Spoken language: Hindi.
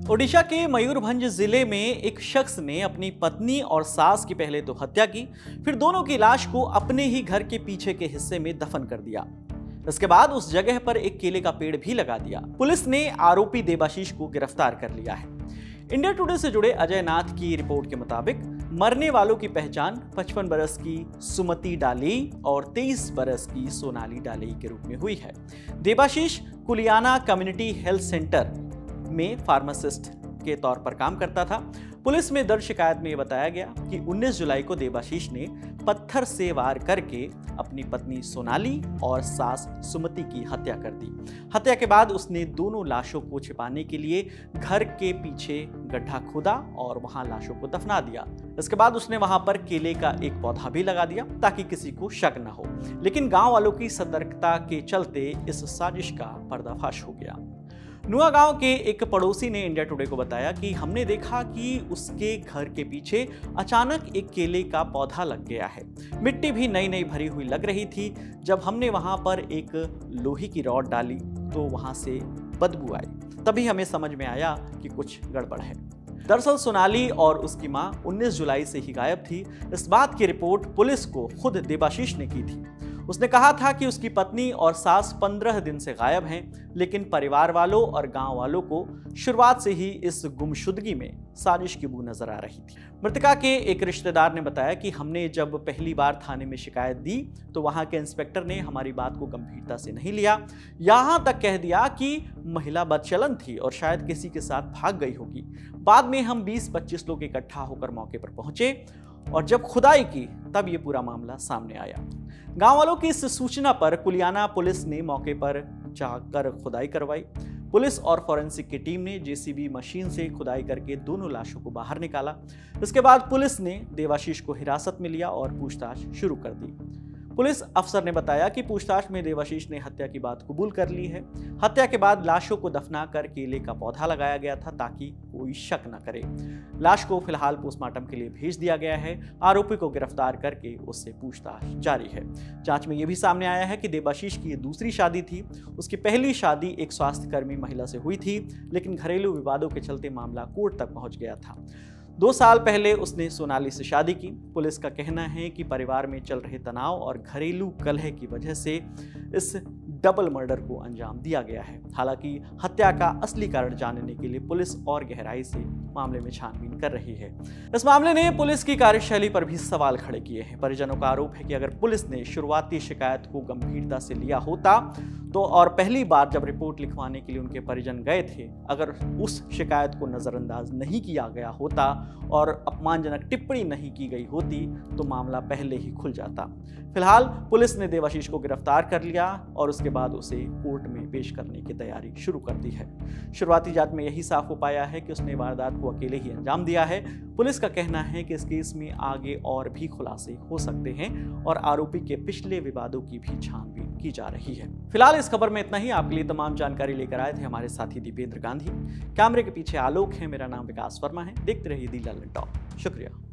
ओडिशा के मयूरभंज जिले में एक शख्स ने अपनी पत्नी और सास की पहले तो हत्या की, फिर दोनों की लाश को अपने ही घर के पीछे के हिस्से में दफन कर दिया। इसके बाद उस जगह पर एक केले का पेड़ भी लगा दिया। पुलिस ने आरोपी देबाशीष को गिरफ्तार कर लिया है। इंडिया टुडे से जुड़े अजय नाथ की रिपोर्ट के मुताबिक मरने वालों की पहचान 55 बरस की सुमति डालेई और 23 बरस की सोनाली डालेई के रूप में हुई है। देबाशीष कुलियाना कम्युनिटी हेल्थ सेंटर में फार्मासिस्ट के तौर पर काम करता था। पुलिस में दर्ज शिकायत में यह बताया गया कि 19 जुलाई को देबाशीष ने पत्थर से वार करके अपनी पत्नी सोनाली और सास सुमति की हत्या कर दी। हत्या के बाद उसने दोनों लाशों को छिपाने के लिए घर के पीछे गड्ढा खोदा और वहां लाशों को दफना दिया। इसके बाद उसने वहां पर केले का एक पौधा भी लगा दिया ताकि किसी को शक न हो। लेकिन गांव वालों की सतर्कता के चलते इस साजिश का पर्दाफाश हो गया। नुआ गांव के एक पड़ोसी ने इंडिया टुडे को बताया कि हमने देखा कि उसके घर के पीछे अचानक एक केले का पौधा लग गया है। मिट्टी भी नई नई भरी हुई लग रही थी। जब हमने वहां पर एक लोहे की रॉड डाली तो वहां से बदबू आई। तभी हमें समझ में आया कि कुछ गड़बड़ है। दरअसल सोनाली और उसकी मां 19 जुलाई से ही गायब थी। इस बात की रिपोर्ट पुलिस को खुद देबाशीष ने की थी। उसने कहा था कि उसकी पत्नी और सास 15 दिन से गायब हैं, लेकिन परिवार वालों और गांव वालों को शुरुआत से ही इस गुमशुदगी में साजिश की बू नजर आ रही थी। मृतका के एक रिश्तेदार ने बताया कि हमने जब पहली बार थाने में शिकायत दी तो वहां के इंस्पेक्टर ने हमारी बात को गंभीरता से नहीं लिया। यहां तक कह दिया कि महिला बदचलन थी और शायद किसी के साथ भाग गई होगी। बाद में हम 20-25 लोग इकट्ठा होकर मौके पर पहुंचे और जब खुदाई की तब ये पूरा मामला सामने आया। गांव वालों की इस सूचना पर कुलियाना पुलिस ने मौके पर जाकर खुदाई करवाई। पुलिस और फॉरेंसिक की टीम ने जेसीबी मशीन से खुदाई करके दोनों लाशों को बाहर निकाला। इसके बाद पुलिस ने देबाशीष को हिरासत में लिया और पूछताछ शुरू कर दी। पुलिस अफसर ने बताया कि पूछताछ में देबाशीष ने हत्या की बात कबूल कर ली है। हत्या के बाद लाशों को दफनाकर केले का पौधा लगाया गया था ताकि कोई शक न करे। लाश को फिलहाल पोस्टमार्टम के लिए भेज दिया गया है। आरोपी को गिरफ्तार करके उससे पूछताछ जारी है। जांच में यह भी सामने आया है कि देबाशीष की दूसरी शादी थी। उसकी पहली शादी एक स्वास्थ्यकर्मी महिला से हुई थी, लेकिन घरेलू विवादों के चलते मामला कोर्ट तक पहुंच गया था। 2 साल पहले उसने सोनाली से शादी की। पुलिस का कहना है कि परिवार में चल रहे तनाव और घरेलू कलह की वजह से इस डबल मर्डर को अंजाम दिया गया है। हालांकि हत्या का असली कारण जानने के लिए पुलिस और गहराई से मामले में छानबीन कर रही है। इस मामले ने पुलिस की कार्यशैली पर भी सवाल खड़े किए हैं। परिजनों का आरोप है कि अगर पुलिस ने शुरुआती शिकायत को गंभीरता से लिया होता तो और पहली बार जब रिपोर्ट लिखवाने के लिए उनके परिजन गए थे, अगर उस शिकायत को नजरअंदाज नहीं किया गया होता और अपमानजनक टिप्पणी नहीं की गई होती तो मामला पहले ही खुल जाता। फिलहाल पुलिस ने देबाशीष को गिरफ्तार कर लिया और उसके बाद उसे कोर्ट में पेश करने की तैयारी शुरू कर दी है। शुरुआती जांच में यही साफ हो पाया है कि उसने वारदात को अकेले ही अंजाम दिया है। पुलिस का कहना है कि इस केस में आगे और भी खुलासे हो सकते हैं और आरोपी के पिछले विवादों की भी छानबीन की जा रही है। फिलहाल इस खबर में इतना ही। आपके लिए तमाम जानकारी लेकर आए थे हमारे साथी दीपेंद्र गांधी। कैमरे के पीछे आलोक है, मेरा नाम विकास वर्मा है। देखते रहिए दी लल्लन टॉक। शुक्रिया।